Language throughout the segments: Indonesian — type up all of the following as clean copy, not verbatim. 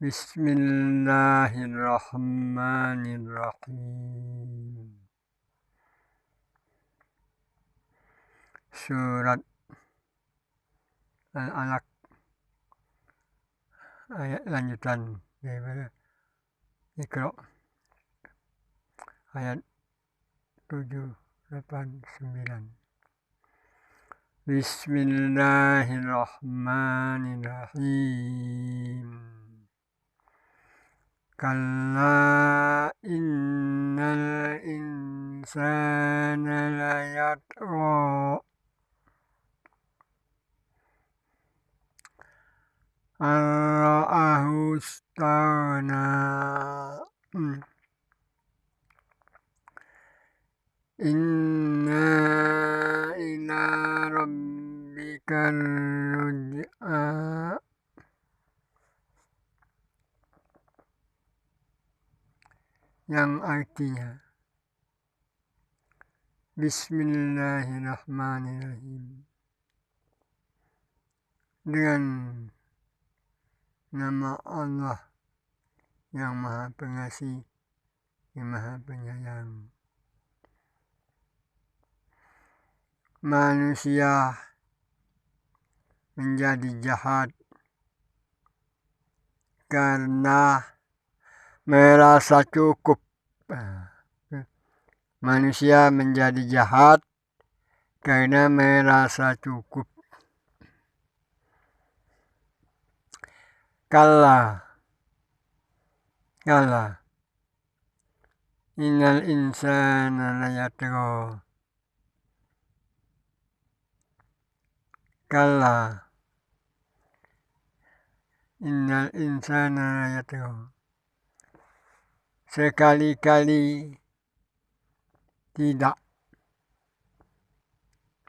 Bismillahirrahmanirrahim. Surat Al-Alaq, ayat lanjutan daripada Iqra, ayat 7, 8, 9. Bismillahirrahmanirrahim. Kalla innal insana layatgha an ra'ahu istaghna. Inna ila rabbika ruj'a. Yang artinya Bismillahirrahmanirrahim, dengan nama Allah yang Maha Pengasih, yang Maha Penyayang. Manusia menjadi jahat karena merasa cukup. Manusia menjadi jahat karena merasa cukup. Kalla innal insana layatgha. Kalla innal insana layatgha. Sekali-kali tidak.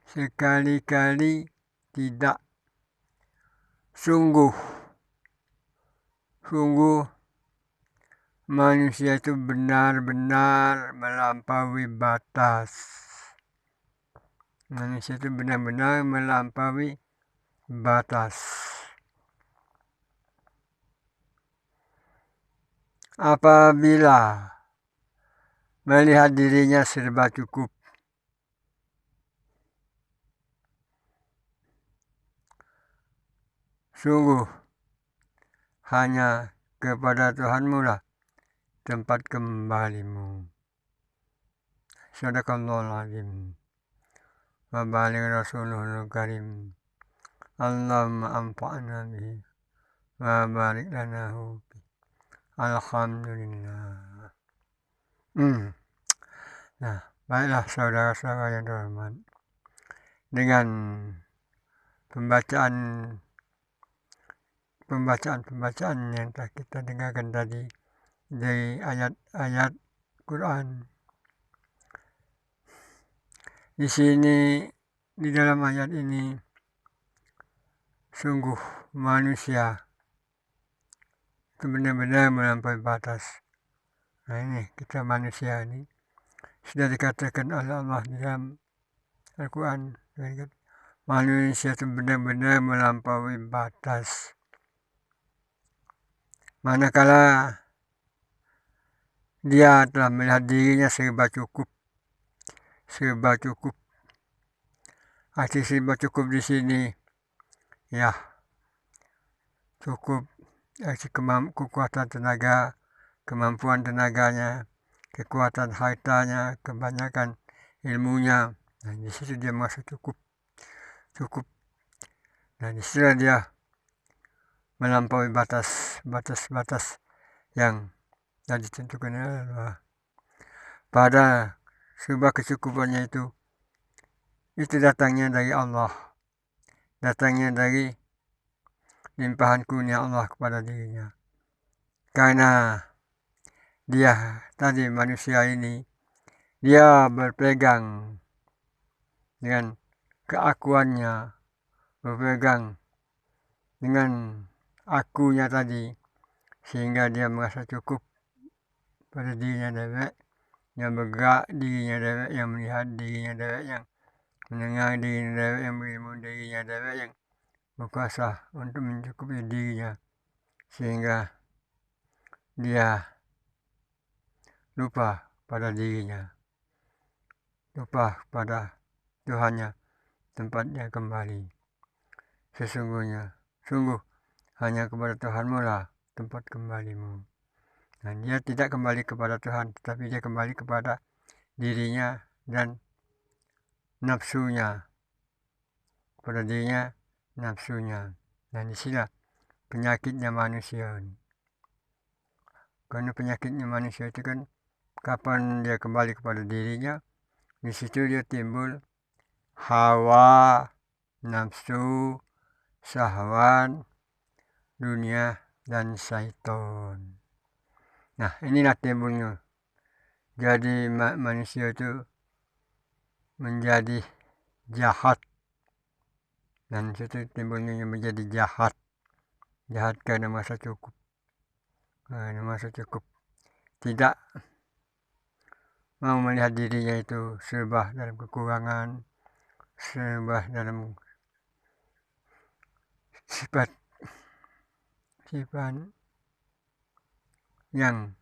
Sekali-kali tidak. Sungguh manusia itu benar-benar melampaui batas. Manusia itu benar-benar melampaui batas. Apabila melihat dirinya serba cukup, sungguh hanya kepada Tuhanmu lah tempat kembalimu. Sadaqallahul azim. Wa baligh rasuluhul karim. Allahumma anfa'na bihi wa barik lana fi. Alhamdulillah. Nah, baiklah saudara-saudara yang terhormat, dengan pembacaan yang telah kita dengarkan tadi dari ayat-ayat Quran. Di sini, di dalam ayat ini, sungguh manusia itu benar-benar melampaui batas. Nah ini, kita manusia ini sudah dikatakan oleh Allah di dalam Al-Quran, manusia itu benar-benar melampaui batas. Manakala dia telah melihat dirinya serba cukup. Arti serba cukup di sini, ya, cukup arti kekuatan tenaga, kemampuan tenaganya, kekuatan hartanya, kebanyakan ilmunya. Nah, di situ dia merasa cukup. Nah, di situ dia melampaui batas yang ditentukan oleh Allah. Pada sebuah kecukupannya itu datangnya dari Allah, datangnya dari limpahan kurnia Allah kepada dirinya. Karena dia tadi, manusia ini, dia berpegang dengan keakuannya, berpegang dengan akunya tadi, sehingga dia merasa cukup pada dirinya dewek, yang bergerak dirinya dewek, yang melihat dirinya dewek, yang mendengar dirinya dewek, yang berilmu dirinya dewek, yang berkuasa untuk mencukupi dirinya, sehingga dia lupa pada dirinya, lupa pada Tuhannya, tempatnya kembali. Sesungguhnya, sungguh hanya kepada Tuhanmu lah tempat kembalimu. Dan dia tidak kembali kepada Tuhan, tetapi dia kembali kepada dirinya dan nafsunya. Kepada dirinya, nafsunya. Dan disinilah penyakitnya manusia. Karena penyakitnya manusia itu kan, kapan dia kembali kepada dirinya, di situ dia timbul hawa, nafsu, syahwat, dunia, dan syaitan. Nah, inilah timbulnya. Jadi manusia itu menjadi jahat. Dan situ timbulnya menjadi jahat. Jahat karena masa cukup. Karena masa cukup. Tidak mau melihat dirinya itu serba dalam kekurangan, serba dalam sifat yang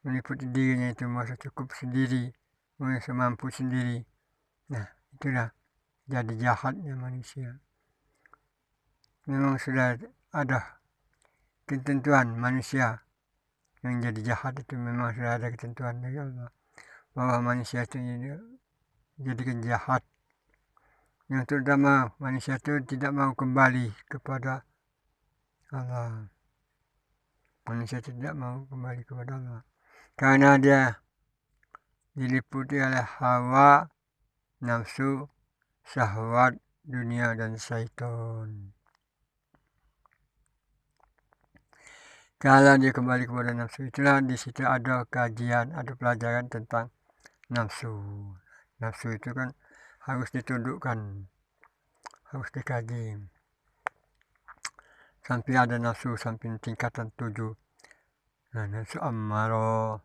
meliputi dirinya itu masa cukup sendiri, merasa mampu sendiri. Nah, itulah jadi jahatnya manusia. Memang sudah ada ketentuan manusia yang jadi jahat itu, memang sudah ada ketentuan dari Allah bahwa manusia itu jadikan jahat. Yang terutama manusia itu tidak mau kembali kepada Allah. Manusia tidak mau kembali kepada Allah karena dia diliputi oleh hawa, nafsu, syahwat, dunia, dan syaitan. Kalau dia kembali kepada nafsu, itulah di situ ada kajian, ada pelajaran tentang nafsu. Nafsu itu kan harus ditundukkan, harus dikaji. Sampai ada nafsu sampai tingkatan 7. Nah, nafsu ammaro,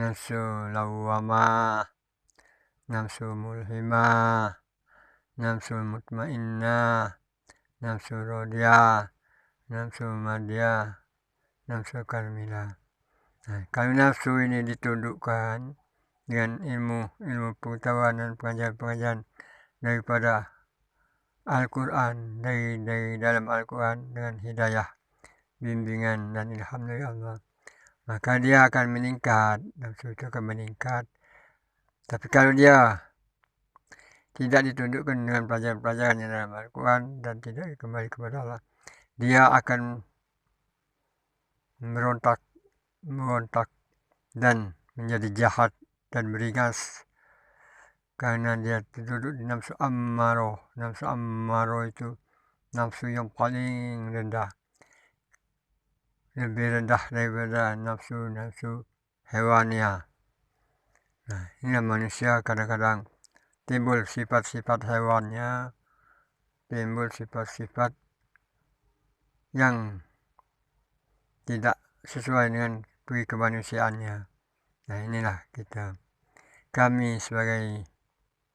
nafsu lawwama, nafsu mulhima, nafsu mutmainnah, nafsu rodiyah, nafsu madiyah, nafsu karmilah. Nah, kalau nafsu ini ditundukkan dengan ilmu pengetahuan dan pengajaran daripada Al-Quran, dari dalam Al-Quran dengan hidayah, bimbingan dan ilham dari Allah, maka dia akan meningkat, nafsu itu akan meningkat. Tapi kalau dia tidak ditundukkan dengan pelajaran-pelajaran yang dalam Al-Quran dan tidak kembali kepada Allah, dia akan merontak dan menjadi jahat dan beringas. Karena dia duduk di nafsu ammaro. Nafsu ammaro itu nafsu yang paling rendah, lebih rendah daripada nafsu hewaniah. Nah, inilah manusia kadang-kadang timbul sifat-sifat hewannya, timbul sifat-sifat yang tidak sesuai dengan peri kemanusiaannya. Nah, inilah kami sebagai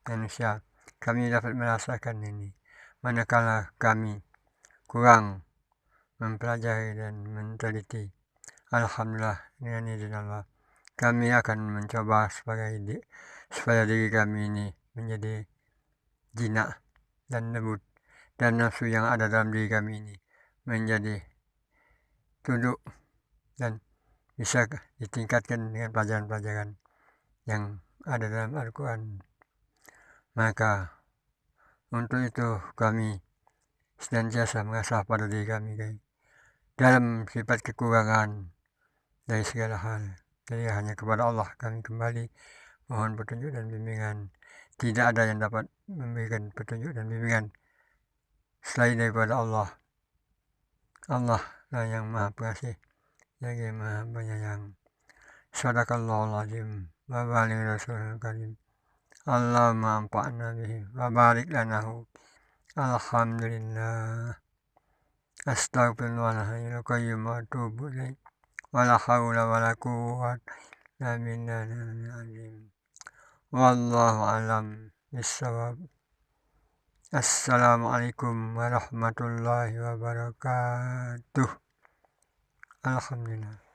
manusia, kami dapat merasakan ini. Manakala kami kurang mempelajari dan meneliti, alhamdulillah dengan izin Allah, kami akan mencoba supaya diri kami ini menjadi jinak dan lembut, dan nafsu yang ada dalam diri kami ini menjadi tunduk dan bisa ditingkatkan dengan pelajaran-pelajaran yang ada dalam Al-Quran. Maka untuk itu kami senantiasa mengasah pada diri kami dalam sifat kekurangan dari segala hal. Jadi hanya kepada Allah kami kembali, mohon petunjuk dan bimbingan. Tidak ada yang dapat memberikan petunjuk dan bimbingan selain daripada Allah. Allah lah yang maha pengasih, lagi maha penyayang. Sadaqallahul azim wa baligh rasulul karim. Allahumma anfa'na bihi wa barik lanahu. Alhamdulillah. Astaghfirullahaladzim wa atubu ilaih. Wala hawla wala quwwata illa billahil azim. Wallahu alam bissawab. Assalamualaikum warahmatullahi wabarakatuh. Alhamdulillah.